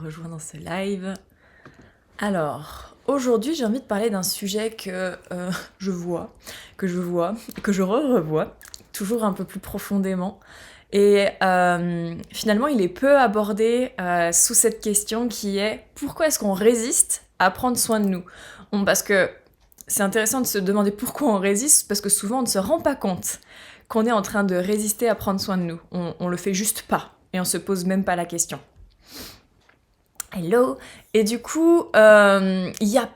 rejoint dans ce live. Alors, aujourd'hui, j'ai envie de parler d'un sujet que je vois, que je revois, toujours un peu plus profondément. Et finalement, il est peu abordé sous cette question qui est pourquoi est-ce qu'on résiste à prendre soin de nous? Parce que c'est intéressant de se demander pourquoi on résiste, parce que souvent on ne se rend pas compte qu'on est en train de résister à prendre soin de nous. On le fait juste pas, et on se pose même pas la question. Hello. Et du coup, il y a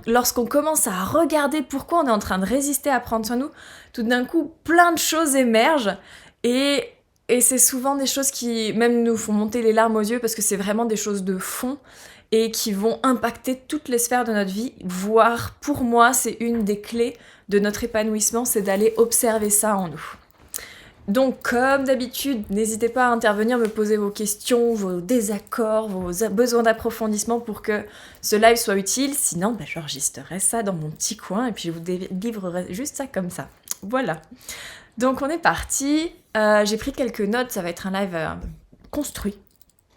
lorsqu'on commence à regarder pourquoi on est en train de résister à prendre soin de nous, tout d'un coup, plein de choses émergent et c'est souvent des choses qui même nous font monter les larmes aux yeux parce que c'est vraiment des choses de fond et qui vont impacter toutes les sphères de notre vie, voire pour moi, c'est une des clés de notre épanouissement, c'est d'aller observer ça en nous. Donc, comme d'habitude, n'hésitez pas à intervenir, me poser vos questions, vos désaccords, vos besoins d'approfondissement pour que ce live soit utile. Sinon, j'enregistrerai ça dans mon petit coin et puis je vous délivrerai juste ça comme ça. Voilà. Donc, on est parti. J'ai pris quelques notes. Ça va être un live construit.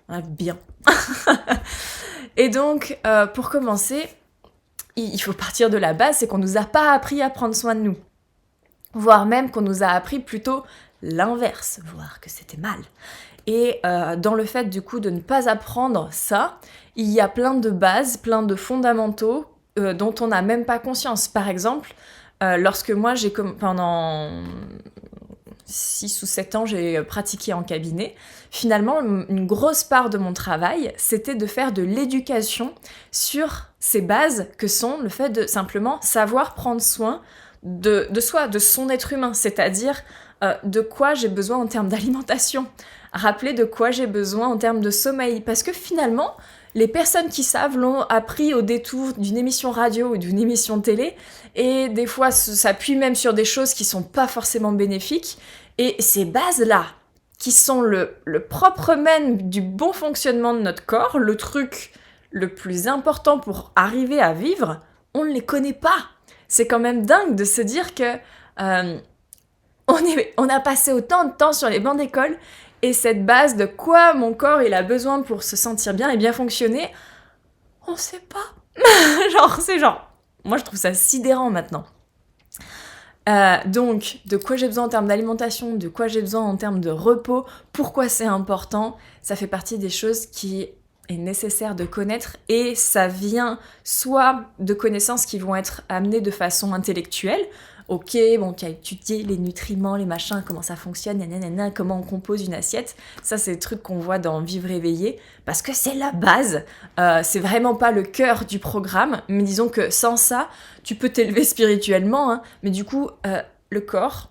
Un live bien. Et donc, pour commencer, il faut partir de la base, c'est qu'on nous a pas appris à prendre soin de nous. Voire même qu'on nous a appris plutôt l'inverse, voire que c'était mal. Et dans le fait du coup de ne pas apprendre ça, il y a plein de bases, plein de fondamentaux dont on n'a même pas conscience. Par exemple, lorsque moi pendant 6 ou 7 ans, j'ai pratiqué en cabinet, finalement, une grosse part de mon travail, c'était de faire de l'éducation sur ces bases que sont le fait de simplement savoir prendre soin de soi, de son être humain, c'est-à-dire de quoi j'ai besoin en termes d'alimentation, rappeler de quoi j'ai besoin en termes de sommeil, parce que finalement, les personnes qui savent l'ont appris au détour d'une émission radio ou d'une émission télé, et des fois s'appuient même sur des choses qui sont pas forcément bénéfiques, et ces bases-là, qui sont le propre même du bon fonctionnement de notre corps, le truc le plus important pour arriver à vivre, on ne les connaît pas. C'est quand même dingue de se dire que on a passé autant de temps sur les bancs d'école et cette base de quoi mon corps il a besoin pour se sentir bien et bien fonctionner, on sait pas. Moi je trouve ça sidérant maintenant. Donc, de quoi j'ai besoin en termes d'alimentation, de quoi j'ai besoin en termes de repos, pourquoi c'est important, ça fait partie des choses qui est nécessaire de connaître et ça vient soit de connaissances qui vont être amenées de façon intellectuelle. Ok, bon, tu as étudié les nutriments, les machins, comment ça fonctionne, nanana, comment on compose une assiette. Ça, c'est des trucs qu'on voit dans Vivre éveillé, parce que c'est la base. C'est vraiment pas le cœur du programme, mais disons que sans ça, tu peux t'élever spirituellement, hein, mais du coup, le corps,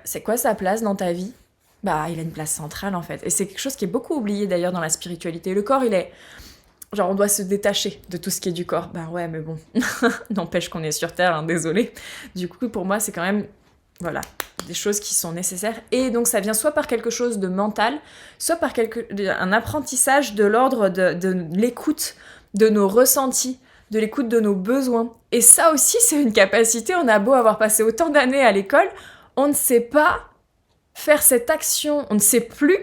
c'est quoi sa place dans ta vie ? Il a une place centrale en fait. Et c'est quelque chose qui est beaucoup oublié d'ailleurs dans la spiritualité. Le corps, il est... Genre, on doit se détacher de tout ce qui est du corps. Ouais, mais bon, n'empêche qu'on est sur Terre, hein, désolé. Du coup, pour moi, c'est quand même, voilà, des choses qui sont nécessaires. Et donc, ça vient soit par quelque chose de mental, soit par un apprentissage de l'ordre de l'écoute de nos ressentis, de l'écoute de nos besoins. Et ça aussi, c'est une capacité. On a beau avoir passé autant d'années à l'école, on ne sait pas faire cette action, on ne sait plus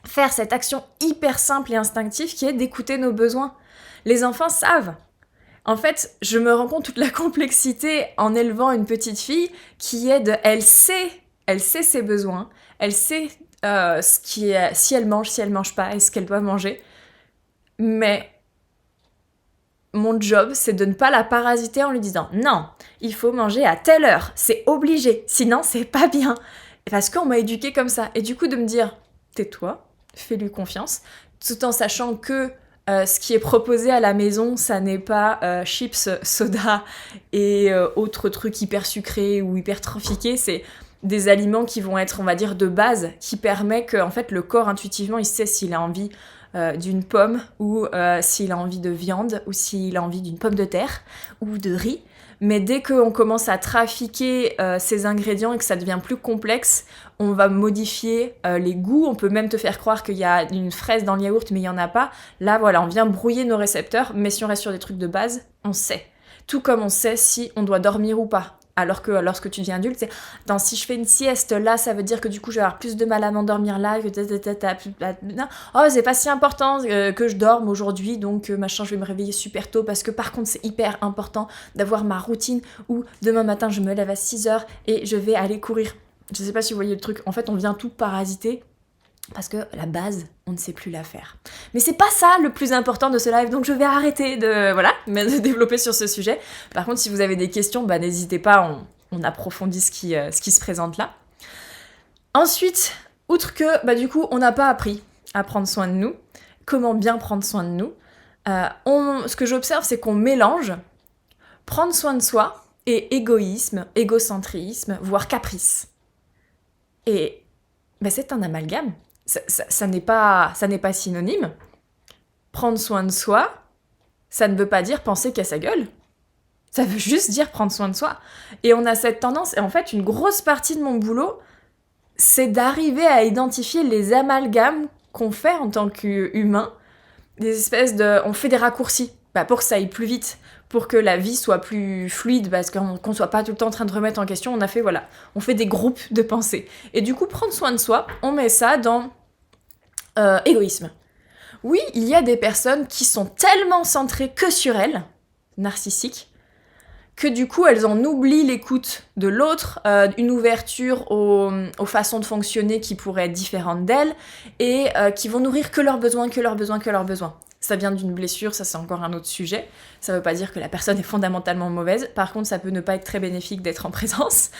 faire cette action hyper simple et instinctive qui est d'écouter nos besoins. Les enfants savent. En fait, je me rends compte toute la complexité en élevant une petite fille qui est elle sait ses besoins, elle sait ce qui est, si elle mange pas et ce qu'elle doit manger. Mais mon job, c'est de ne pas la parasiter en lui disant « Non, il faut manger à telle heure, c'est obligé, sinon c'est pas bien. » Parce qu'on m'a éduquée comme ça. Et du coup, de me dire « Tais-toi, fais-lui confiance », tout en sachant que ce qui est proposé à la maison, ça n'est pas chips, soda et autres trucs hyper sucrés ou hyper trafiqués, c'est des aliments qui vont être, on va dire, de base, qui permet que en fait, le corps, intuitivement, il sait s'il a envie d'une pomme ou s'il a envie de viande ou s'il a envie d'une pomme de terre ou de riz. Mais dès qu'on commence à trafiquer ces ingrédients et que ça devient plus complexe, on va modifier les goûts. On peut même te faire croire qu'il y a une fraise dans le yaourt, mais il n'y en a pas. Là, voilà, on vient brouiller nos récepteurs. Mais si on reste sur des trucs de base, on sait. Tout comme on sait si on doit dormir ou pas. Alors que lorsque tu deviens adulte, c'est attends, si je fais une sieste là, ça veut dire que du coup je vais avoir plus de mal à m'endormir là, oh c'est pas si important que je dorme aujourd'hui, donc machin, je vais me réveiller super tôt parce que par contre c'est hyper important d'avoir ma routine où demain matin je me lève à 6h et je vais aller courir. Je sais pas si vous voyez le truc, en fait on vient tout parasiter parce que la base, on ne sait plus la faire. Mais c'est pas ça le plus important de ce live, donc je vais arrêter de développer sur ce sujet. Par contre, si vous avez des questions, n'hésitez pas, on approfondit ce qui se présente là. Ensuite, outre que du coup, on n'a pas appris à prendre soin de nous, comment bien prendre soin de nous, ce que j'observe, c'est qu'on mélange prendre soin de soi et égoïsme, égocentrisme, voire caprice. Et c'est un amalgame. Ça n'est pas synonyme. Prendre soin de soi, ça ne veut pas dire penser qu'à sa gueule. Ça veut juste dire prendre soin de soi. Et on a cette tendance, et en fait, une grosse partie de mon boulot, c'est d'arriver à identifier les amalgames qu'on fait en tant qu'humain, des espèces de... On fait des raccourcis pour que ça aille plus vite, pour que la vie soit plus fluide, parce qu'on soit pas tout le temps en train de remettre en question, on fait des groupes de pensée. Et du coup, prendre soin de soi, on met ça dans égoïsme. Oui, il y a des personnes qui sont tellement centrées que sur elles, narcissiques, que du coup, elles en oublient l'écoute de l'autre, une ouverture aux façons de fonctionner qui pourraient être différentes d'elles, et qui vont nourrir que leurs besoins, que leurs besoins, que leurs besoins. Ça vient d'une blessure, ça c'est encore un autre sujet. Ça veut pas dire que la personne est fondamentalement mauvaise. Par contre, ça peut ne pas être très bénéfique d'être en présence.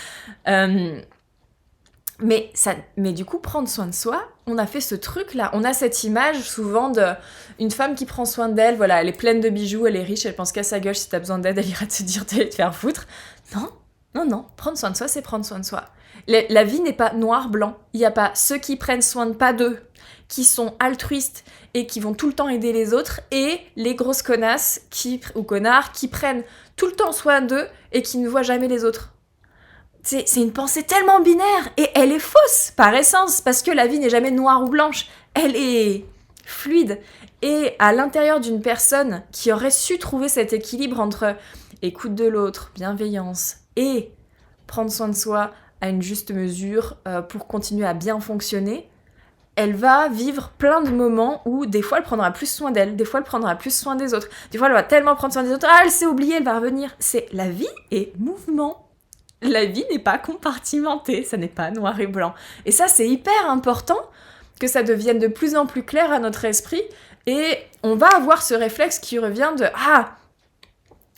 Mais du coup, prendre soin de soi, on a fait ce truc-là. On a cette image souvent d'une femme qui prend soin d'elle. Voilà, elle est pleine de bijoux, elle est riche, elle pense qu'à sa gueule. Si t'as besoin d'aide, elle ira te dire d'aller te faire foutre. Non. Prendre soin de soi, c'est prendre soin de soi. La vie n'est pas noir-blanc. Il n'y a pas ceux qui prennent soin de pas d'eux, qui sont altruistes et qui vont tout le temps aider les autres, et les grosses connasses ou connards qui prennent tout le temps soin d'eux et qui ne voient jamais les autres. C'est une pensée tellement binaire, et elle est fausse par essence, parce que la vie n'est jamais noire ou blanche, elle est fluide. Et à l'intérieur d'une personne qui aurait su trouver cet équilibre entre écoute de l'autre, bienveillance, et prendre soin de soi à une juste mesure pour continuer à bien fonctionner, elle va vivre plein de moments où des fois elle prendra plus soin d'elle, des fois elle prendra plus soin des autres, des fois elle va tellement prendre soin des autres, elle s'est oubliée, elle va revenir. La vie est mouvement. La vie n'est pas compartimentée, ça n'est pas noir et blanc. Et ça, c'est hyper important que ça devienne de plus en plus clair à notre esprit, et on va avoir ce réflexe qui revient de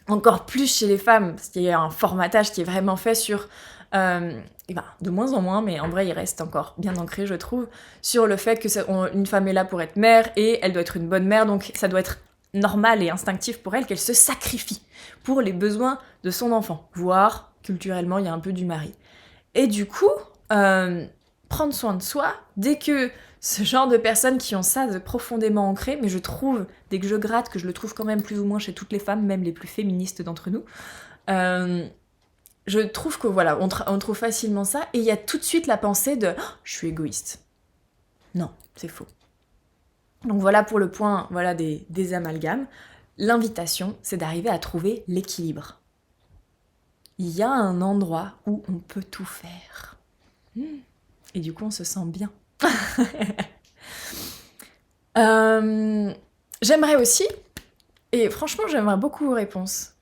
encore plus chez les femmes, parce qu'il y a un formatage qui est vraiment fait sur de moins en moins, mais en vrai il reste encore bien ancré, je trouve, sur le fait que une femme est là pour être mère, et elle doit être une bonne mère, donc ça doit être normal et instinctif pour elle qu'elle se sacrifie pour les besoins de son enfant, voire culturellement il y a un peu du mari. Et du coup, prendre soin de soi, dès que ce genre de personnes qui ont ça de profondément ancré, mais je trouve, dès que je gratte, que je le trouve quand même plus ou moins chez toutes les femmes, même les plus féministes d'entre nous, je trouve que voilà, on trouve facilement ça, et il y a tout de suite la pensée de je suis égoïste. Non, c'est faux. Donc voilà pour le point des amalgames. L'invitation, c'est d'arriver à trouver l'équilibre. Il y a un endroit où on peut tout faire. Et du coup, on se sent bien. J'aimerais aussi, et franchement, j'aimerais beaucoup vos réponses.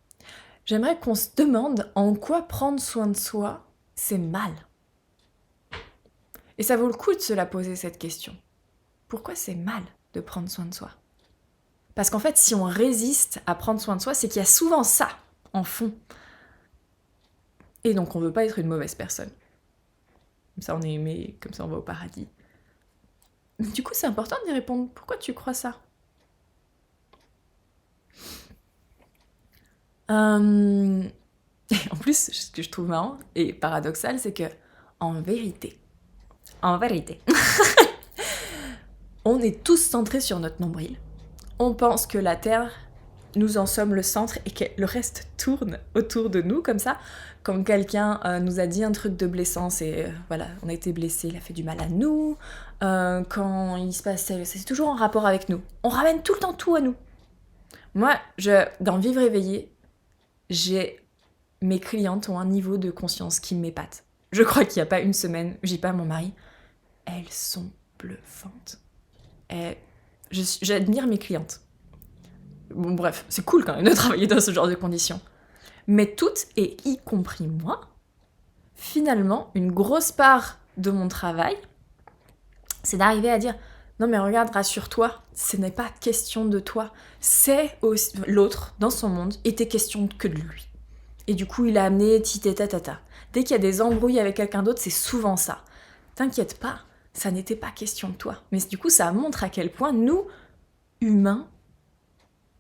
J'aimerais qu'on se demande en quoi prendre soin de soi, c'est mal. Et ça vaut le coup de se la poser, cette question. Pourquoi c'est mal de prendre soin de soi? Parce qu'en fait, si on résiste à prendre soin de soi, c'est qu'il y a souvent ça en fond. Et donc, on veut pas être une mauvaise personne. Comme ça, on est aimé, comme ça, on va au paradis. Mais du coup, c'est important d'y répondre. Pourquoi tu crois ça? Et en plus, ce que je trouve marrant et paradoxal, c'est que, en vérité, on est tous centrés sur notre nombril. On pense que la Terre, nous en sommes le centre et que le reste tourne autour de nous, comme ça. Quand quelqu'un nous a dit un truc de blessant, c'est voilà, on a été blessé, il a fait du mal à nous. Quand il se passe, c'est toujours en rapport avec nous. On ramène tout le temps tout à nous. Moi, dans Vivre éveillé, j'ai mes clientes ont un niveau de conscience qui m'épate. Je crois qu'il n'y a pas une semaine, je dis pas à mon mari, elles sont bluffantes. J'admire mes clientes. Bon bref, c'est cool quand même de travailler dans ce genre de conditions. Mais toutes, et y compris moi, finalement, une grosse part de mon travail, c'est d'arriver à dire « Non mais regarde, rassure-toi, ce n'est pas question de toi, c'est l'autre dans son monde, et t'es question que de lui. » Et du coup, il a amené tata. Dès qu'il y a des embrouilles avec quelqu'un d'autre, c'est souvent ça. T'inquiète pas, ça n'était pas question de toi. Mais du coup, ça montre à quel point nous, humains,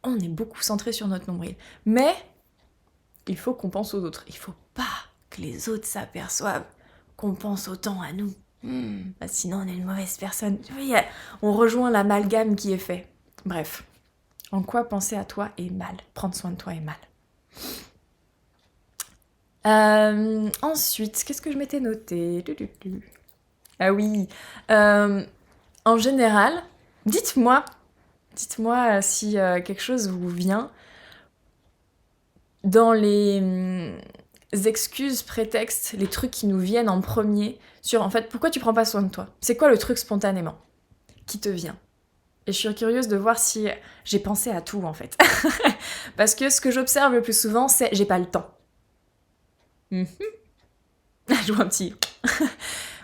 on est beaucoup centrés sur notre nombril. Mais il faut qu'on pense aux autres. Il faut pas que les autres s'aperçoivent qu'on pense autant à nous. Sinon, on est une mauvaise personne. On rejoint l'amalgame qui est fait. Bref, en quoi penser à toi est mal. Prendre soin de toi est mal. Ensuite, qu'est-ce que je m'étais noté? Ah oui. En général, dites-moi si quelque chose vous vient dans les excuses, prétextes, les trucs qui nous viennent en premier sur en fait pourquoi tu prends pas soin de toi. C'est quoi le truc spontanément qui te vient? Et je suis curieuse de voir si j'ai pensé à tout en fait. Parce que ce que j'observe le plus souvent, c'est j'ai pas le temps. Je vois un petit.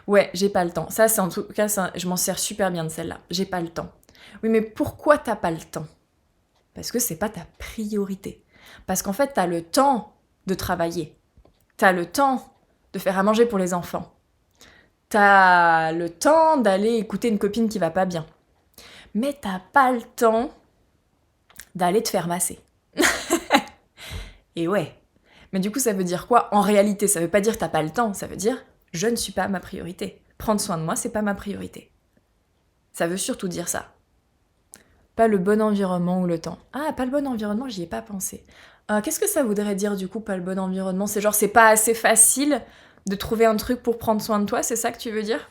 Ouais, j'ai pas le temps. Ça, c'est en tout cas, je m'en sers super bien de celle-là. J'ai pas le temps. Oui, mais pourquoi t'as pas le temps? Parce que c'est pas ta priorité. Parce qu'en fait, t'as le temps de travailler. T'as le temps de faire à manger pour les enfants. T'as le temps d'aller écouter une copine qui va pas bien. Mais t'as pas le temps d'aller te faire masser. Et ouais. Mais du coup, ça veut dire quoi? En réalité, ça veut pas dire que t'as pas le temps. Ça veut dire je ne suis pas ma priorité. Prendre soin de moi, c'est pas ma priorité. Ça veut surtout dire ça. Pas le bon environnement ou le temps. Ah, pas le bon environnement, j'y ai pas pensé. Qu'est-ce que ça voudrait dire du coup, pas le bon environnement? C'est genre, c'est pas assez facile de trouver un truc pour prendre soin de toi, c'est ça que tu veux dire?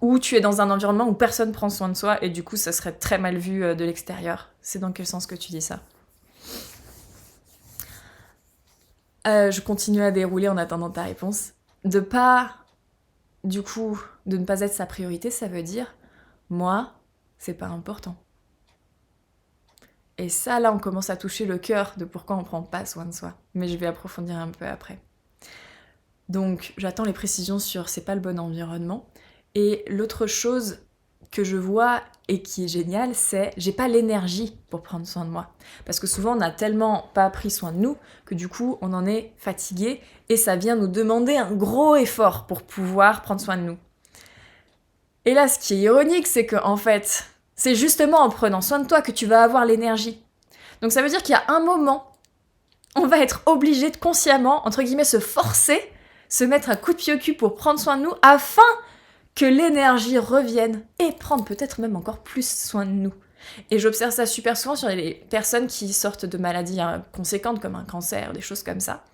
Ou tu es dans un environnement où personne prend soin de soi et du coup, ça serait très mal vu de l'extérieur. C'est dans quel sens que tu dis ça? Je continue à dérouler en attendant ta réponse. De ne pas être sa priorité, ça veut dire, moi, c'est pas important. Et ça, là, on commence à toucher le cœur de pourquoi on prend pas soin de soi. Mais je vais approfondir un peu après. Donc, j'attends les précisions sur c'est pas le bon environnement. Et l'autre chose que je vois et qui est géniale, c'est j'ai pas l'énergie pour prendre soin de moi. Parce que souvent, on n'a tellement pas pris soin de nous que du coup, on en est fatigué et ça vient nous demander un gros effort pour pouvoir prendre soin de nous. Et là, ce qui est ironique, c'est que en fait, c'est justement en prenant soin de toi que tu vas avoir l'énergie. Donc ça veut dire qu'il y a un moment, on va être obligé de consciemment, entre guillemets, se forcer, se mettre un coup de pied au cul pour prendre soin de nous afin que l'énergie revienne et prendre peut-être même encore plus soin de nous. Et j'observe ça super souvent sur les personnes qui sortent de maladies conséquentes comme un cancer, des choses comme ça,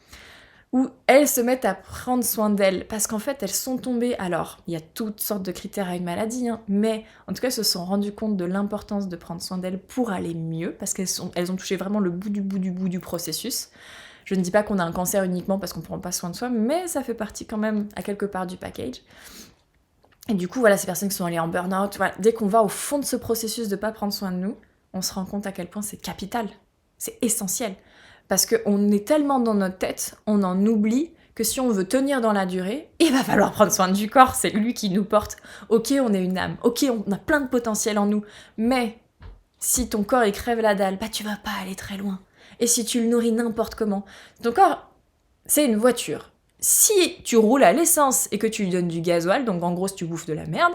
où elles se mettent à prendre soin d'elles, parce qu'en fait, elles sont tombées, alors, il y a toutes sortes de critères à une maladie, mais en tout cas, elles se sont rendues compte de l'importance de prendre soin d'elles pour aller mieux, parce qu'elles ont touché vraiment le bout du processus. Je ne dis pas qu'on a un cancer uniquement parce qu'on ne prend pas soin de soi, mais ça fait partie quand même à quelque part du package. Et du coup, voilà, ces personnes qui sont allées en burn-out, voilà, dès qu'on va au fond de ce processus de ne pas prendre soin de nous, on se rend compte à quel point c'est capital, c'est essentiel. Parce qu'on est tellement dans notre tête, on en oublie que si on veut tenir dans la durée, il va falloir prendre soin du corps, c'est lui qui nous porte. Ok, on est une âme, ok, on a plein de potentiel en nous, mais si ton corps il crève la dalle, bah tu vas pas aller très loin. Et si tu le nourris n'importe comment, ton corps, c'est une voiture. Si tu roules à l'essence et que tu lui donnes du gasoil, donc en gros si tu bouffes de la merde,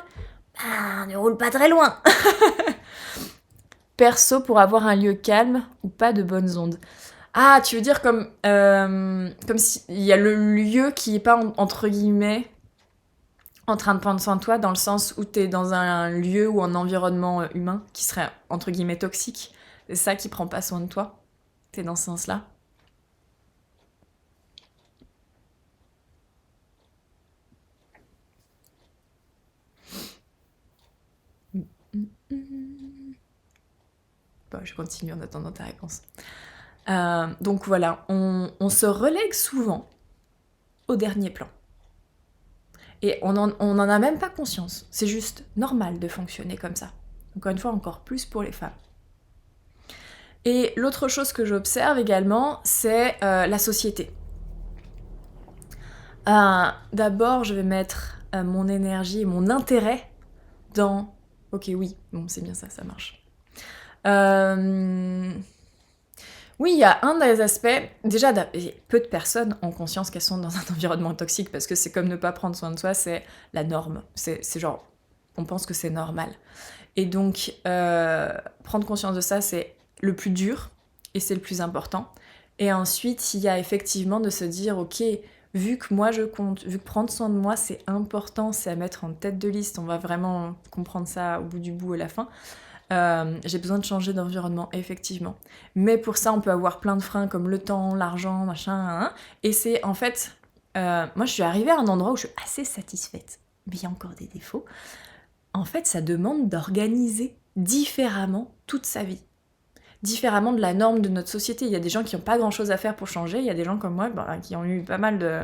bah ne roule pas très loin. Perso, pour avoir un lieu calme ou pas de bonnes ondes. Ah, tu veux dire comme s'il y a le lieu qui est pas, entre guillemets, en train de prendre soin de toi, dans le sens où t'es dans un lieu ou un environnement humain qui serait, entre guillemets, toxique. C'est ça qui prend pas soin de toi. T'es dans ce sens-là. Bon, je continue en attendant ta réponse. Donc voilà, on se relègue souvent au dernier plan. Et on en a même pas conscience. C'est juste normal de fonctionner comme ça. Encore une fois, encore plus pour les femmes. Et l'autre chose que j'observe également, c'est la société. D'abord, je vais mettre mon énergie et mon intérêt dans... Ok, oui, bon, c'est bien ça, ça marche. Oui, il y a un des aspects... Déjà, peu de personnes ont conscience qu'elles sont dans un environnement toxique, parce que c'est comme ne pas prendre soin de soi, c'est la norme. C'est genre... On pense que c'est normal. Et donc, prendre conscience de ça, c'est le plus dur, et c'est le plus important. Et ensuite, il y a effectivement de se dire, ok, vu que moi je compte, vu que prendre soin de moi c'est important, c'est à mettre en tête de liste, on va vraiment comprendre ça au bout du bout à la fin, j'ai besoin de changer d'environnement, effectivement. Mais pour ça, on peut avoir plein de freins comme le temps, l'argent, machin, hein, et c'est en fait... moi, je suis arrivée à un endroit où je suis assez satisfaite, mais il y a encore des défauts. En fait, ça demande d'organiser différemment toute sa vie. différemment de la norme de notre société. Il y a des gens qui n'ont pas grand-chose à faire pour changer, il y a des gens comme moi qui ont eu pas mal de